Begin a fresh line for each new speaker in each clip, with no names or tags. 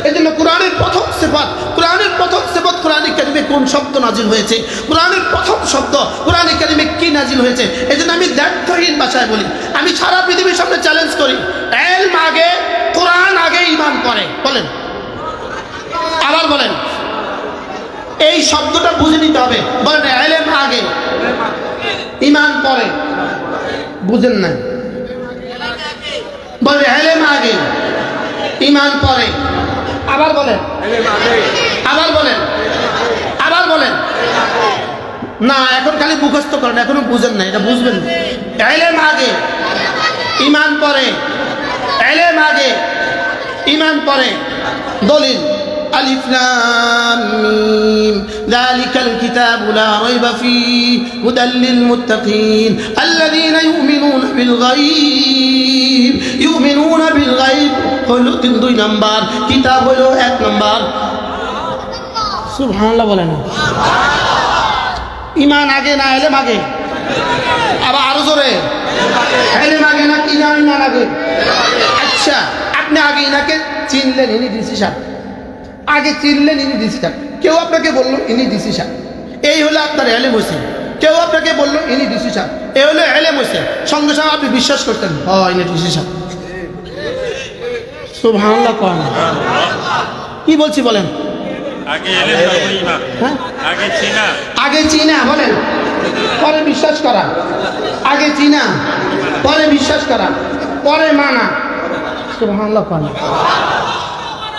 এজন্য কোরআনের প্রথম সিফাত কোরআনে কারিমে কোন শব্দ নাজিল হয়েছে, কোরআনের প্রথম শব্দ কোরআনে কারিমে কি নাজিল হয়েছে। এজন্য আমি দ্ব্যর্থহীন ভাষায় বলি, আমি সারা পৃথিবীর সামনে চ্যালেঞ্জ করি, ইলম আগে, কোরআন আগে, ঈমান পরে। বলেন, আবার বলেন, এই শব্দটা বুঝে নিতে হবে। বলেন, ইলম আগে, ঈমান পরে। বুঝেন না? বলেন, ইলম আগে, ঈমান পরে। আবার বলেন, আবার বলেন, আবার বলেন। না, এখন খালি মুখস্থ করেন, এখনো বুঝেন না, এটা বুঝবেন। ইলম আগে, ঈমান পরে। ইলম আগে, ঈমান পরে। দলিল আলিফ লাম মিম যালিকাল কিতাবু লা রাইবা ফীহি হুদাল লিল মুত্তাকিন আল্লাযীনা ইউমিনুনা বিল গায়ব হলো 2 নাম্বার, কিতাব হলো 1 নাম্বার। সুবহানাল্লাহ বলেন। ঈমান আগে না ইলম আগে? আবার আরো জোরে, ইলম আগে না ঈমান আগে? আচ্ছা, আপনি আগে ইনাকে চিনলেন, ইনি ডিসিশন। আগে চিনলেন, ইনি ডিসিশন। কেউ আপনাকে বলল ইনি ডিসিশন, এই হলো আপনার ইলম হইছে। কেউ আপনাকে বলল ইনি ডিসিশন, এই হলো ইলম হইছে। সঙ্গে সঙ্গে আপনি বিশ্বাস করতেন, হ্যাঁ ইনি ডিসিশন। সুবহানাল্লাহ কোন? কি বলছি বলেন?
আগে ইলম ঈমান, হ্যাঁ আগে চিনা,
আগে চিনা বলেন, পরে বিশ্বাস করা। আগে চিনা, পরে বিশ্বাস করা, পরে মানা। সুবহানাল্লাহ কোন?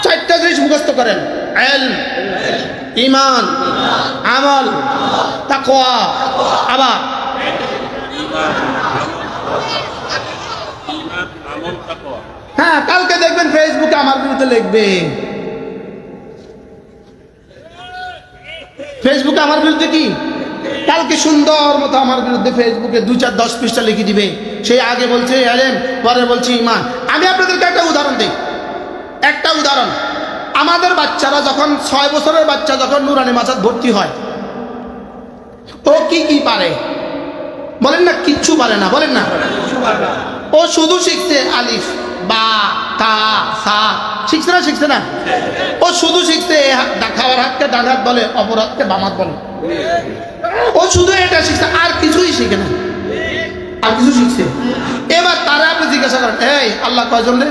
4টা জিনিস মুখস্থ করেন, ইলম, ঈমান, আমল, তাকওয়া। আবার
ঈমান, আমল, তাকওয়া।
হ্যাঁ, কালকে দেখবেন ফেসবুকে আমার বিরুদ্ধে লিখবে, ফেসবুকে আমার বিরুদ্ধে কি কালকে সুন্দর মতো আমার বিরুদ্ধে ফেসবুকে 2-4-10 পৃষ্ঠা লিখে দিবে। সেই আগে বলছে ইলম, পরে বলছে ঈমান। আমি আপনাদেরকে একটা উদাহরণ দিই, একটা উদাহরণ। আমাদের বাচ্চারা যখন 6 বছরের বাচ্চা যখন নুরানি মাদ্রাসায় ভর্তি হয়, ও কি কি পারে বলেন না? কিচ্ছু পারে না, বলেন না? ও শুধু শিখছে আলিফ, বা, তা, সা। শিখছে না? শিখছে না? ও শুধু শিখছে খাওয়ার হাতকে ডান হাত বলে, অপর হাতকে বাম হাত বলে। ও শুধু এটা শিখছে, আর কিছুই শিখে না। আর কিছু শিখছে? এবার তারা আপনি জিজ্ঞাসা করেন, এই আল্লাহ কয়জন রে?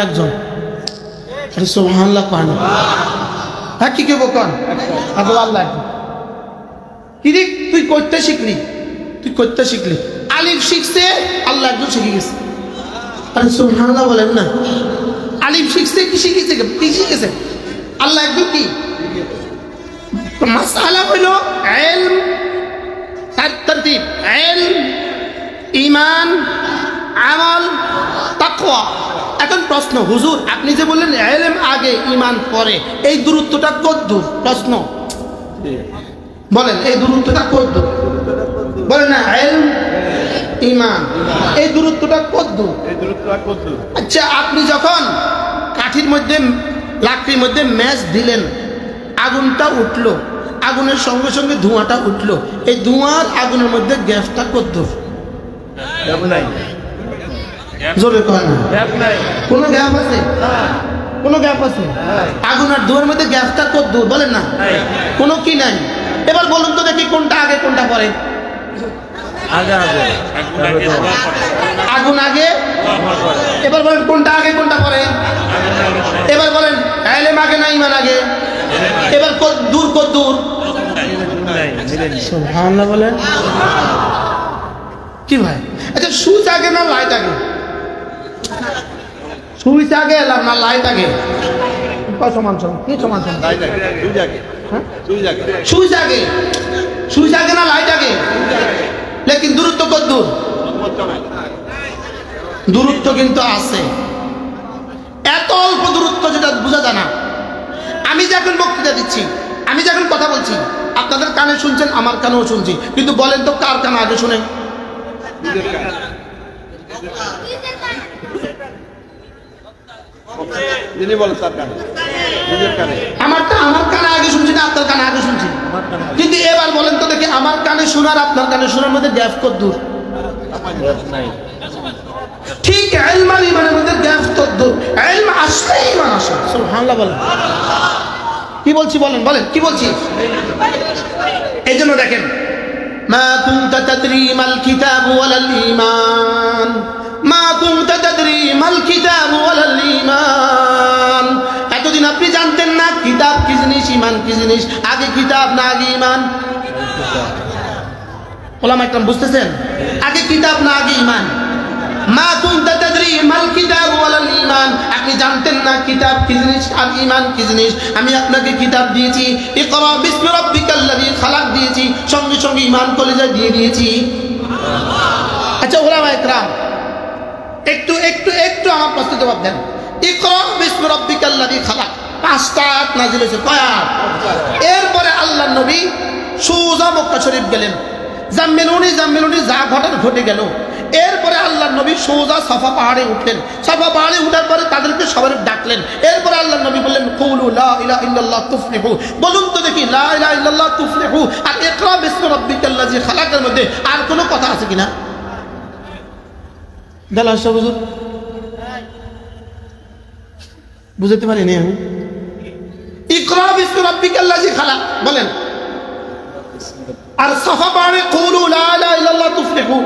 একজন। সুবহানাল্লাহ কোন? হ্যাঁ, কি কেবো কোন? আল্লাহ কি রে, তুই করতে শিখলি, তুই করতে শিখলি। আলিফ শিখছে, আল্লাহ একজন শিখে গেছে। আরে সুবহানাল্লাহ বলেন না? আলিফ শিখছে, কি শিখেছে? কি শিখেছে? আল্লাহ একজন কি? মাসআলা হলো ইলম, তারতিব, ইলম, ঈমান, আমল, তাকওয়া। এখন প্রশ্ন, হুজুর আপনি যে বললেন ইলম আগে ঈমান পরে, এই দূরত্বটা কতদূর? প্রশ্ন বলেন, এই দূরত্বটা কতদূর? বলেন না, ইলম, ঈমান, এই দূরত্বটা কতদূর?
এই দূরত্বটা কতদূর?
আচ্ছা, আপনি যখন কাঠির মধ্যে, লাকড়ির মধ্যে ম্যাচ দিলেন, আগুনটা উঠলো, আগুনের সঙ্গে সঙ্গে ধোঁয়াটা উঠলো, এই ধোঁয়ার আগুনের মধ্যে গ্যাসটা কতদূর? জোরে কয় না? কোনো গ্যাপ আছে? কোনো গ্যাপ আছে? আগুন আর ধোঁয়ার মধ্যে গ্যাসটা কতদূর? বলেন না, কোনো কি নাই। এবার বলুন তো দেখি, কোনটা আগে কোনটা পরে? আগুন আগে। এবার বলেন কোনটা আগে কোনটা পরে? এবার বলেন ইলম আগে না ঈমান আগে? এবার কতদূর কতদূর? সুবহানাল্লাহ বলেন। কি ভাই, আচ্ছা সুইচ আগে না লাইট আগে? সুইচ আগে না লাইট আগে? সমান সমান, কি সমান সমান?
লাইট আগে, সুইচ আগে। হ্যাঁ, সুইচ আগে।
সুইচ আগে, সুইচ আগে না লাইট আগে? লেকিন দূরত্ব কতদূর? দূরত্ব কিন্তু আছে, এত অল্প দূরত্ব যেটা বোঝা যায় না। আমি যখন বক্তৃতা দিচ্ছি, আমি যখন কথা বলছি, আপনাদের কানে শুনছেন, আমার কানেও শুনছি, কিন্তু বলেন তো কার কানে আগে শুনে? আমারটা আমার কানে আগে শুনছি না আপনার কানে আগে শুনছি? কিন্তু এবার বলেন তো দেখি, আমার কানে শোনার আপনার কানে শোনার মধ্যে গ্যাপ কত দূর? ঠিক ইলম আর ঈমানের মধ্যে গ্যাপ কত দূর? সুবহানাল্লাহ বলেন। কি বলছি বলেন, বলেন কি বলছি? এই জন্য দেখেন, মা কুনতা তাদরি মাল কিতাবু ওয়ালাল ঈমান, মা কুনতা তাদরি মাল কিতাবু ওয়ালাল ঈমান। এতদিন আপনি জানতেন না কিতাব কি জিনিস, ঈমান কি জিনিস। আগে কিতাব না আগে ঈমান? ওলামা একরাম বুঝতেছেন? আগে কিতাব না আগে ঈমান? মা কুনতা তাদরি মাল কিতাব ওয়ালাল ঈমান। আপনি জানতেন না কিতাব কি জিনিস আর ঈমান কি জিনিস। আমি আপনাকে কিতাব দিয়েছি, ইকরা বিসমি রাব্বিকাল্লাযী খালাক দিয়েছি, সঙ্গে সঙ্গে ঈমান কলেজা দিয়ে দিয়েছি। আচ্ছা ওলামা একরাম একটু একটু একটু আমার প্রশ্নের জবাব দেন। ইকরা বিসমি রাব্বিকাল্লাযী খালাক 5টা আয়াত নাযিল হয়েছে, কয় আয়াত? এরপরে আল্লাহর নবী সোজা মক্কা শরীফ গেলেন, জাম্মিলুনি জাম্মিলুনি যা ঘটার ঘটে গেল। এরপরে আল্লাহর নবী সোজা সাফা পাহাড়ে উঠলেন, সাফা পাহাড়ে উঠার পরে তাদেরকে সবাই ডাকলেন। এরপরে আল্লাহর নবী বললেন কুলু লা ইলাহা ইল্লাল্লাহ তুফলিহু, বলুন তো দেখি লা ইলাহা ইল্লাল্লাহ তুফলিহু আর ইকরা বিসমি রাব্বিকাল্লাযী খালাকের মধ্যে আর কোনো কথা আছে কিনা? দালাল সাহেব হুজুর বুঝতে পারিনি আমি। ইকরা বিসমি রাব্বিকাল্লাযী খালাক বলেন, আর সাফা পাহাড়ে কুলু লা ইলাহা ইল্লাল্লাহ তুফলিহু,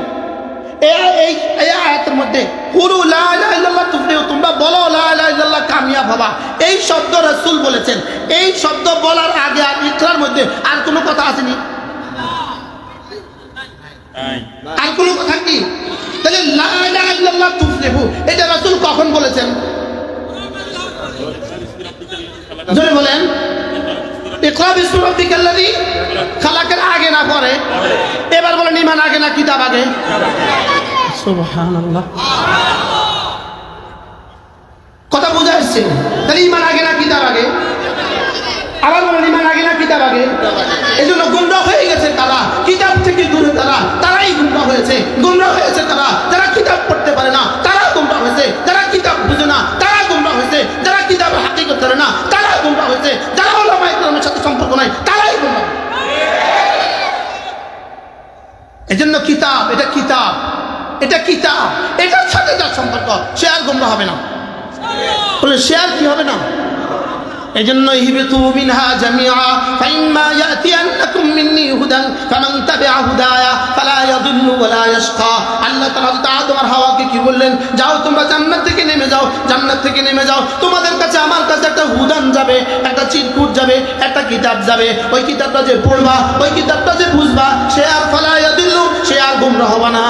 এই আয়াতের মধ্যে কুলু লা ইলাহা ইল্লাল্লাহ তুফলিহু, তোমরা বলো লা ইলাহা ইল্লাল্লাহ কামিয়াব হবা, এই শব্দ রাসূল বলেছেন। এই শব্দ বলার আগে আর ইকরার মধ্যে আর কোনো কথা আসেনি? আর কোনো কথা কি? তাহলে লা ইলাহা ইল্লাল্লাহ তুফলিহু এটা রাসূল কখন বলেছেন? জোরে বলেন। ইকরা বিসমি রাব্বিকাল্লাযী খালাকের আগে না পরে? এবার বলেন ঈমান আগে না কিতাব আগে? সুবহানাল্লাহ, কথা বুঝা আসছে? তাহলে ঈমান আগে না কিতাব আগে? আবার বলেন ঈমান আগে না কিতাব আগে? এই জন্য গুমরাহ হয়ে গেছে তারা, কিতাব থেকে দূরে তারাই গুমরাহ হয়েছে। গুমরাহ হয়েছে তারা যারা কিতাব পড়তে পারে না, তারা গুমরাহ হয়েছে। যারা কিতাব বুঝে না তারা গুমরাহ হয়েছে। যারা কিতাবের হাকিকত জানে না তারা গুমরাহ হয়েছে। যারা উলামা ইকরামের সাথে সম্পর্ক নাই তারাই গুমরাহ। এজন্য কিতাব, এটা কিতাব, এটা কিতাব, এটার সাথে যার সম্পর্ক সে আর গুমরাহ হবে না। বলে সে আর কি হবে না? এজন্য ইহবিতু মিনহা জামিআ ফাইম্মা ইয়াতিয়ান্নাকুম মিন্নী হুদান ফামান তাবিআ হুদায়া ফালা ইয়াযিল্লু ওয়ালা ইয়াশকা। আল্লাহ তাআলা আদম আর হাওয়াকে কি বললেন? যাও তোমরা জান্নাত থেকে নেমে যাও, জান্নাত থেকে নেমে যাও। তোমাদের কাছে আমার কাছে একটা হুদান যাবে, একটা চিরকুট যাবে, একটা কিতাব যাবে। ওই কিতাবটা যে পড়বা, ওই কিতাবটা যে বুঝবা, সে আর ফালা ইয়াযিল্লু, সে আর গুমরাহ হবে না।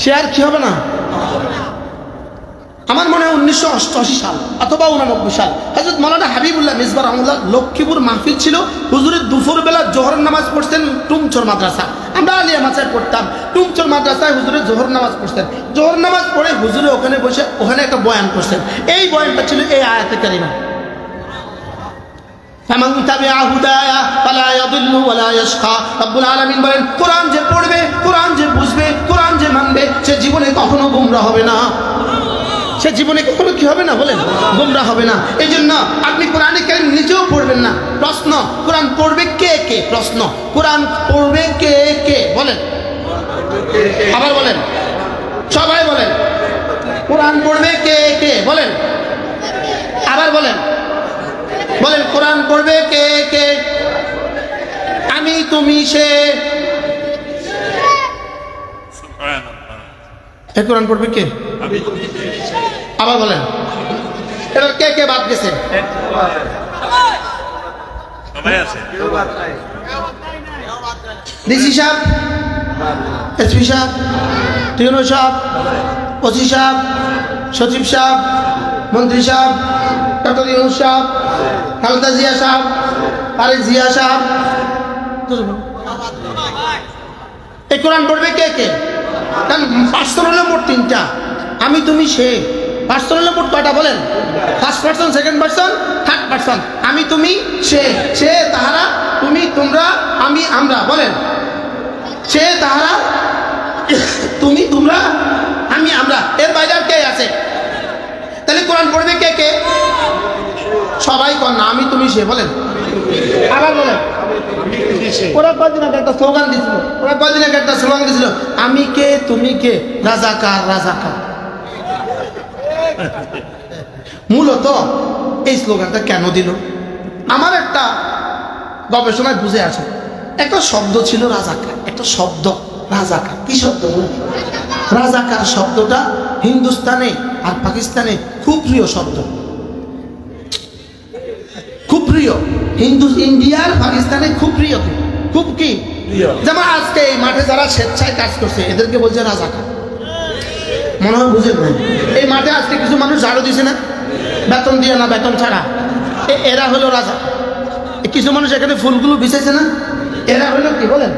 সে আর কি হবে না? আমার মনে হয় 1988 সাল অথবা 89 সাল হযরত মাওলানা হাবিবুল্লাহ মিসবাহ রাহমাতুল্লাহ লক্ষ্মীপুর মাহফিল ছিল। হুজুরের দুপুর বেলা জোহর নামাজ পড়তেন টুমচর মাদ্রাসা, আমরা আলিয়া মাদ্রাসায় পড়তাম। টুমচর মাদ্রাসায় হুজুরের জোহর নামাজ পড়তেন। জোহর নামাজ পড়ে হুজুরে ওখানে বসে ওখানে একটা বয়ান করতেন। এই বয়ানটা ছিল এই আয়াতে কারিমা, ফামান তাবিআ হুদায়া ফালা ইয়াযিল্লু ওয়ালা ইয়াশকা। রব্বুল আলামিন বলেন, কোরআন যে পড়বে, কোরআন যে বুঝবে, কোরআন যে মানবে, সে জীবনে কখনো গুমরাহ হবে না। সে জীবনে কখনো কি হবে না? বলেন, গুমরাহ হবে না। এই জন্য আপনি কোরআনে কারীম নিজেও পড়বেন না। প্রশ্ন, কোরআন পড়বে কে কে? প্রশ্ন, কোরআন পড়বে কে কে? বলেন, আবার বলেন, সবাই বলেন, কোরআন পড়বে কে কে? বলেন, আবার বলেন, বলেন কোরআন পড়বে কে কে? আমি, তুমি, সে। এই কোরআন পড়বে কে? আবার বলেন, এবার কে কে বাদ গেছে? ডিসি সাহেব, এসপি সাহেব, টিউনো সাহেব, ওসি সাহেব, সচিব সাহেব, মন্ত্রী সাহেব, ডক্টর ইউনূস সাহেব, খালেদা জিয়া সাহেব, তারেক জিয়া সাহেব। এই কোরআন পড়বে কে কে? কারণ পার্সন হলো মোট 3টা, আমি, তুমি, সে। পার্সন হলো মোট কয়টা? বলেন, first person, second person, third person. আমি, তুমি, সে। সে, তাহারা, তুমি, তোমরা, আমি, আমরা। বলেন, সে, তাহারা, তুমি, তোমরা, আমি, আমরা। এর বাইরে আর কে আছে? তাহলে কোরআন পড়বে কে কে? সবাই কর না, আমি, তুমি, সে। বলেন, আবার বলেন। ওরা কয়দিন আগে একটা স্লোগান দিয়েছিল, আমি কে, তুমি কে, রাজাকার রাজাকার। মূলত এই স্লোগানটা কেন দিল? আমার একটা গবেষণায় বুঝে আসে, একটা শব্দ ছিল রাজাকার, একটা শব্দ রাজাকার। কি শব্দ? রাজাকার শব্দটা হিন্দুস্তানে আর পাকিস্তানে খুব প্রিয় শব্দ, খুব প্রিয়। ইন্ডিয়ার পাকিস্তানে খুব প্রিয়, খুব কি। যেমন আজকে এই মাঠে যারা স্বেচ্ছায় কাজ করছে এদেরকে বলছে রাজাকার। মনে হয় বুঝেন না? এই মাঠে আজকে কিছু মানুষ ঝাড়ু দিছে না, বেতন দিয়ে না, বেতন ছাড়া, এরা হলো রাজা। কিছু মানুষ এখানে ফুলগুলো বিছাইছে না, এরা হলো কি বলেন?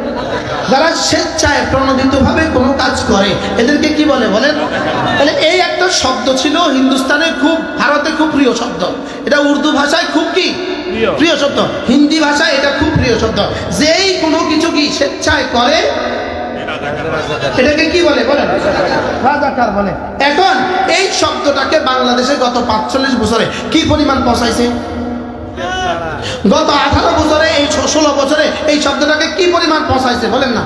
যারা স্বেচ্ছায় প্রণোদিত ভাবে কোনো কাজ করে এদেরকে কি বলে বলেন? তাহলে এই একটা শব্দ ছিল হিন্দুস্তানে খুব, ভারতে খুব প্রিয় শব্দ। এটা উর্দু ভাষায় খুব কি প্রিয় শব্দ, হিন্দি ভাষায় এটা খুব প্রিয় শব্দ। যেই কোনো কিছু কি স্বেচ্ছায় করে এটাকে কি বলে বলেন? রাজাকার বলে। এখন এই শব্দটাকে বাংলাদেশে গত ৪৫ বছরে কি পরিমাণ পৌঁছাইছে? গত 18 বছরে, এই 16 বছরে এই শব্দটাকে কি পরিমাণ পৌঁছাইছে বলেন না?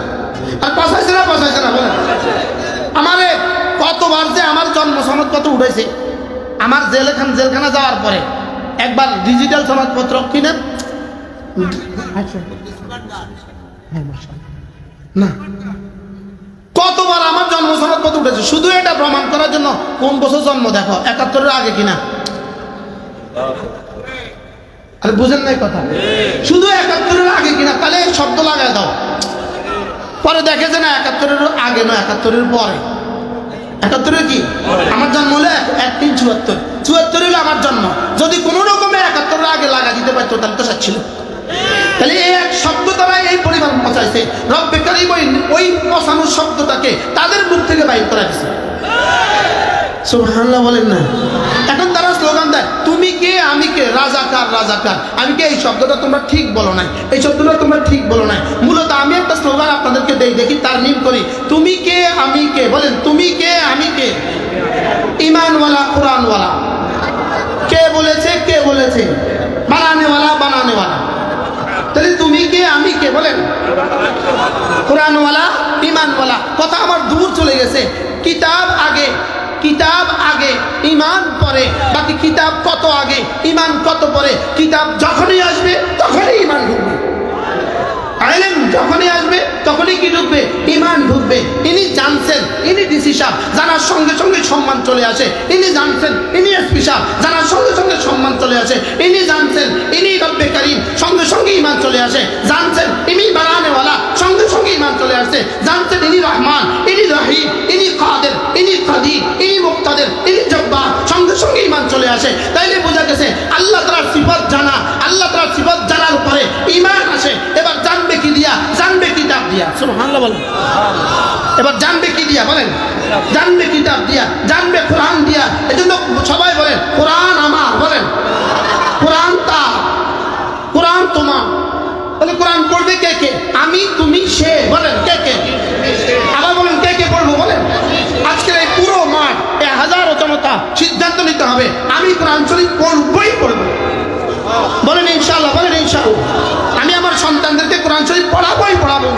আর পৌঁছাইছে না পৌঁছাইছে না বলেন? আমারে কতবার যে আমার জন্ম সনদ কত উঠেছে, আমার জেলখানা যাওয়ার পরে একবার ডিজিটাল সনদপত্র কিনে না, কতবার আমার জন্ম সনদপত্র উঠেছে শুধু এটা প্রমাণ করার জন্য কোন বছর জন্ম দেখো, ৭১-এর আগে কিনা। আরে বুঝেন নাই কথা? শুধু ৭১-এর আগে কিনা, তাহলে শব্দ লাগায় দাও। পরে দেখে যে না ৭১-এর আগে নয়, ৭১-এর পরে। ৭১-এর কি আমার জন্ম হলে ১৩৭৪, ৭৪ হলো আমার জন্ম। যদি কোনো রকমে ৭১-এর আগে লাগা দিতে পারতো তাহলে তো সাত ছিল। তাহলে এই এক শব্দ দ্বারা এই পরিমাণ পৌঁছাইছে। রব্বে কারীম ওই পৌঁছানো শব্দটাকে তাদের মুখ থেকে বাইর করা দিয়েছে। সুবহানাল্লাহ বলেন না? এখন তারা স্লোগান দেয় তুমি কে আমি কে, রাজাকার রাজাকার। আমি কে, এই শব্দটা তোমরা ঠিক বলো নাই, এই শব্দটা তোমরা ঠিক বলো নাই। মূলত আমি একটা স্লোগান আপনাদেরকে দেই, দেখি তার নিম করি। তুমি কে আমি কে বলেন? তুমি কে আমি কে? ইমানওয়ালা কোরআনওয়ালা। কে বলেছে? কে বলেছে? বানানেওয়ালা বানানেওয়ালা। তাহলে তুমি কে আমি কে বলেন? কোরআনওয়ালা ইমানওয়ালা। কথা আমার দূর চলে গেছে। কিতাব আগে, কিতাব আগে ইমান পরে, বাকি কিতাব কত আগে ইমান কত পরে। কিতাব যখনই আসবে তখনই ইমান ঢুকবে, ইলম যখনই আসবে তখনই কি ঢুকবে? ইমান ঢুকবে। ইনি জানছেন, ইনি ডিসি সাহেব, জানার সঙ্গে সঙ্গে সম্মান চলে আসে। ইনি জানছেন, ইনি এসপি সাহেব, জানার সঙ্গে সঙ্গে সম্মান চলে আসে। ইনি জানছেন, ইনি রব্বে কারীম, সঙ্গে সঙ্গে ইমান চলে আসে। জানছেন ইনি বানানেওয়ালা, সঙ্গে সঙ্গে ইমান চলে আসে। জানছেন ইনি রহমান, ইনি রহিম, ইনি কাদের, ইনি কাদির, ইনি মুক্তাদের, ইনি জব্বার, সঙ্গে সঙ্গে ইমান চলে আসে। তাইলে বোঝা গেছে আল্লাহ তাআলার সিফাত জানা, আল্লাহ তাআলার সিফাত জানার পরে ইমান আসে। এবার জানবে কি দিয়া? জানবে কিতাব দিয়া। সুবহানাল্লাহ বলেন। এবার জানবে কি দিয়া বলেন? জানবে কিতাব দিয়া, জানবে কোরআন দিয়া। এজন্য সবাই বলেন কোরআন আমার, বলেন কোরআন তার, কোরআন তোমার। তাহলে কোরআন পড়বে কে কে? আমি, তুমি, সে। বলেন কে কে? আবার বলেন কে কে পড়বো বলেন? আজকের এই পুরো মাঠ, এই হাজারো জনতা সিদ্ধান্ত নিতে হবে আমি কোরআন শরীফ পড়বই পড়বো। বলেন ইনশাআল্লাহ, বলেন ইনশাআল্লাহ। আমি আমার সন্তানদেরকে কোরআন শরীফ পড়াবোই পড়াবো।